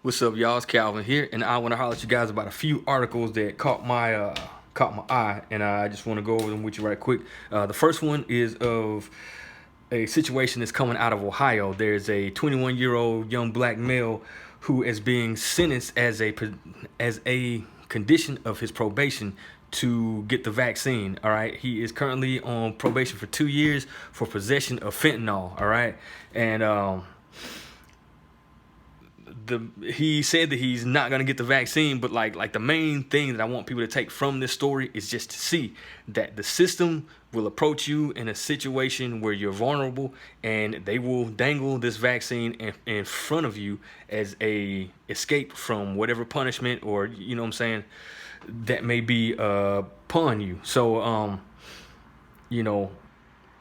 What's up, y'all? It's Calvin here, and I want to holler at you guys about a few articles that caught my eye, and I just want to go over them with you right quick. The first one is of a situation that's coming out of Ohio. There's a 21-year-old young black male who is being sentenced as a condition of his probation to get the vaccine. All right, he is currently on probation for 2 years for possession of fentanyl. All right, and he said that he's not gonna get the vaccine, but like the main thing that I want people to take from this story is just to see that the system will approach you in a situation where you're vulnerable, and they will dangle this vaccine in front of you as a escape from whatever punishment, or you know what I'm saying, that may be upon you. So you know,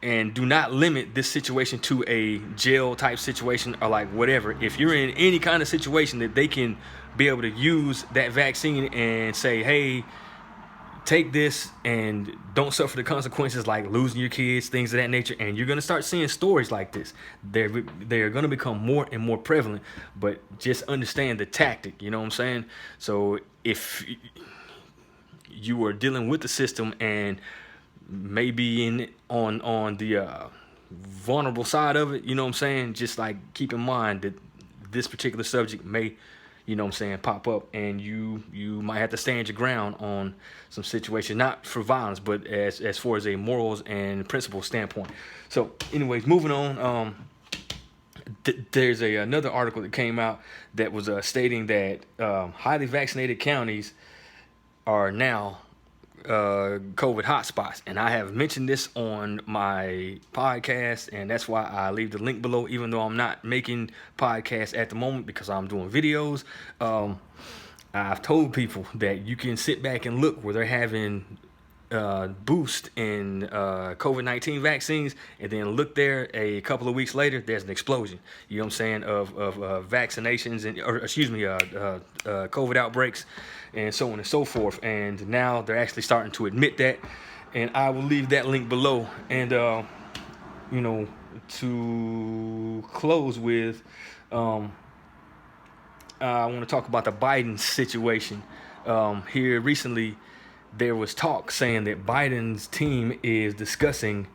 and do not limit this situation to a jail type situation or like whatever. If you're in any kind of situation that they can be able to use that vaccine and say, hey, take this and don't suffer the consequences like losing your kids, things of that nature. And you're going to start seeing stories like this. They're going to become more and more prevalent, but just understand the tactic, you know what I'm saying? So if you are dealing with the system and maybe on the vulnerable side of it, you know what I'm saying, just like keep in mind that this particular subject may, you know what I'm saying, pop up, and you might have to stand your ground on some situation, not for violence, but as far as a morals and principles standpoint. So anyways, moving on, there's another article that came out that was stating that highly vaccinated counties are now COVID hotspots, and I have mentioned this on my podcast, and that's why I leave the link below, even though I'm not making podcasts at the moment because I'm doing videos. I've told people that you can sit back and look where they're having boost in COVID-19 vaccines, and then look there a couple of weeks later, there's an explosion, you know what I'm saying, of vaccinations COVID outbreaks and so on and so forth. And now they're actually starting to admit that, and I will leave that link below. And you know, to close with, I want to talk about the Biden situation. Here recently, there was talk saying that Biden's team is discussing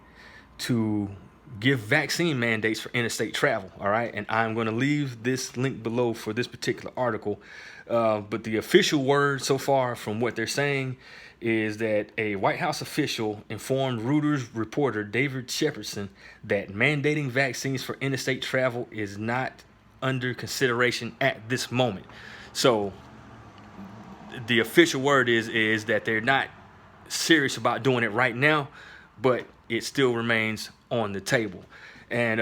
to give vaccine mandates for interstate travel. All right, and I'm going to leave this link below for this particular article. But the official word so far from what they're saying is that a White House official informed Reuters reporter David Shepardson that mandating vaccines for interstate travel is not under consideration at this moment. So the official word is that they're not serious about doing it right now, but it still remains on the table. And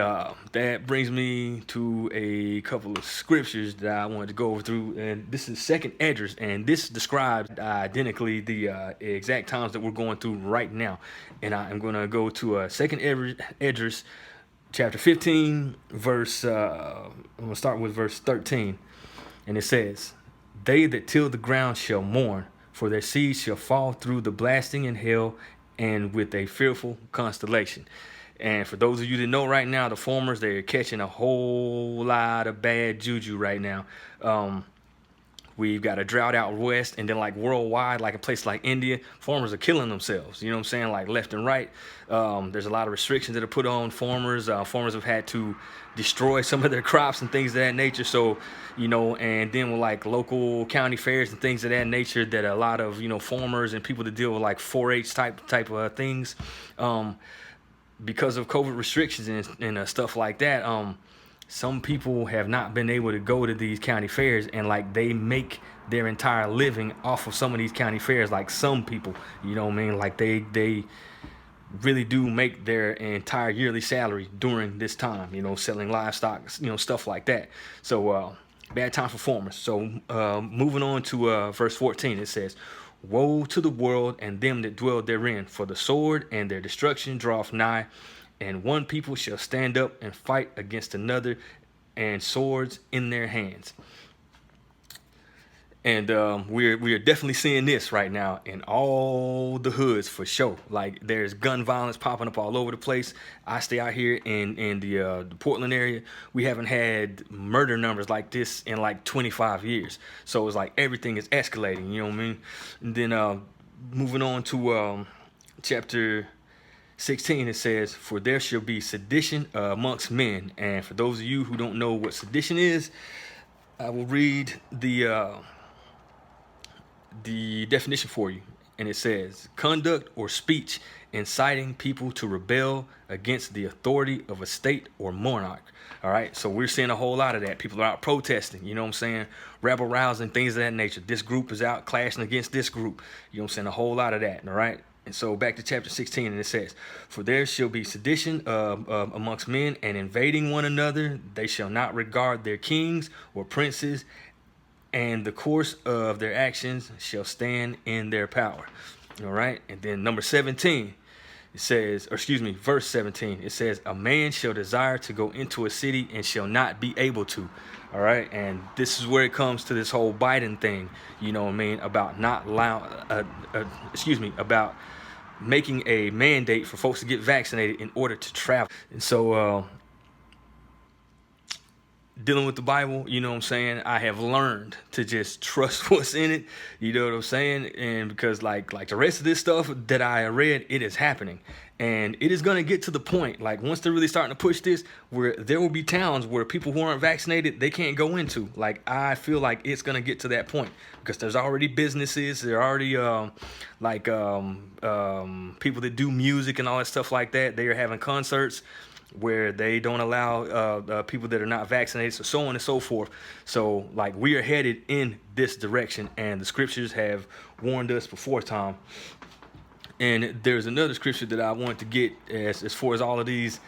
that brings me to a couple of scriptures that I wanted to go through. And this is 2nd Esdras, and this describes identically the exact times that we're going through right now. And I am going to go to 2nd Esdras, chapter 15, verse. I'm going to start with verse 13, and it says, "They that till the ground shall mourn, for their seed shall fall through the blasting in hell, and with a fearful constellation." And for those of you that know right now, the farmers, they're catching a whole lot of bad juju right now. We've got a drought out west, and then like worldwide, like a place like India, farmers are killing themselves, you know what I'm saying, like left and right. There's a lot of restrictions that are put on farmers. Farmers have had to destroy some of their crops and things of that nature. So, you know, and then with like local county fairs and things of that nature, that a lot of, you know, farmers and people that deal with like 4-H type of things, because of COVID restrictions and stuff like that, some people have not been able to go to these county fairs, and like they make their entire living off of some of these county fairs. Like some people, you know what I mean, like they really do make their entire yearly salary during this time, you know, selling livestock, you know, stuff like that. So bad time for farmers. So moving on to verse 14, it says, "Woe to the world and them that dwell therein, for the sword and their destruction draweth nigh, and one people shall stand up and fight against another, and swords in their hands." And we're definitely seeing this right now in all the hoods for sure. Like there's gun violence popping up all over the place. I stay out here in the Portland area. We haven't had murder numbers like this in like 25 years. So it's like everything is escalating. You know what I mean? And then moving on to chapter 16, it says, "For there shall be sedition amongst men." And for those of you who don't know what sedition is, I will read the definition for you. And it says, conduct or speech inciting people to rebel against the authority of a state or monarch. All right, so we're seeing a whole lot of that. People are out protesting, you know what I'm saying? Rabble rousing, things of that nature. This group is out clashing against this group. You know what I'm saying? A whole lot of that, all right? And so back to chapter 16, and it says, "For there shall be sedition amongst men, and invading one another. They shall not regard their kings or princes, and the course of their actions shall stand in their power." All right. And then number 17, it says, or excuse me, verse 17, it says, "A man shall desire to go into a city and shall not be able to." All right. And this is where it comes to this whole Biden thing, you know what I mean, about not allowing, about making a mandate for folks to get vaccinated in order to travel. And so, dealing with the Bible, you know what I'm saying, I have learned to just trust what's in it, you know what I'm saying? And because like the rest of this stuff that I read, it is happening. And it is going to get to the point, like once they're really starting to push this, where there will be towns where people who aren't vaccinated, they can't go into. Like, I feel like it's going to get to that point because there's already businesses, there are already people that do music and all that stuff like that. They are having concerts where they don't allow people that are not vaccinated, so on and so forth. So like we are headed in this direction, and the scriptures have warned us before time. And there's another scripture that I wanted to get as far as all of these,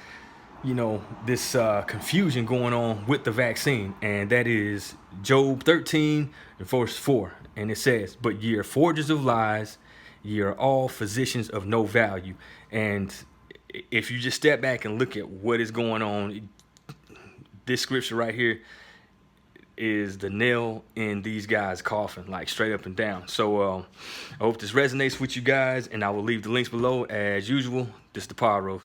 you know, this confusion going on with the vaccine, and that is Job 13 and verse 4. And it says, "But ye are forgers of lies, ye are all physicians of no value." And if you just step back and look at what is going on, this scripture right here is the nail in these guys' coffin, like straight up and down. So I hope this resonates with you guys, and I will leave the links below as usual. This is the Podroast.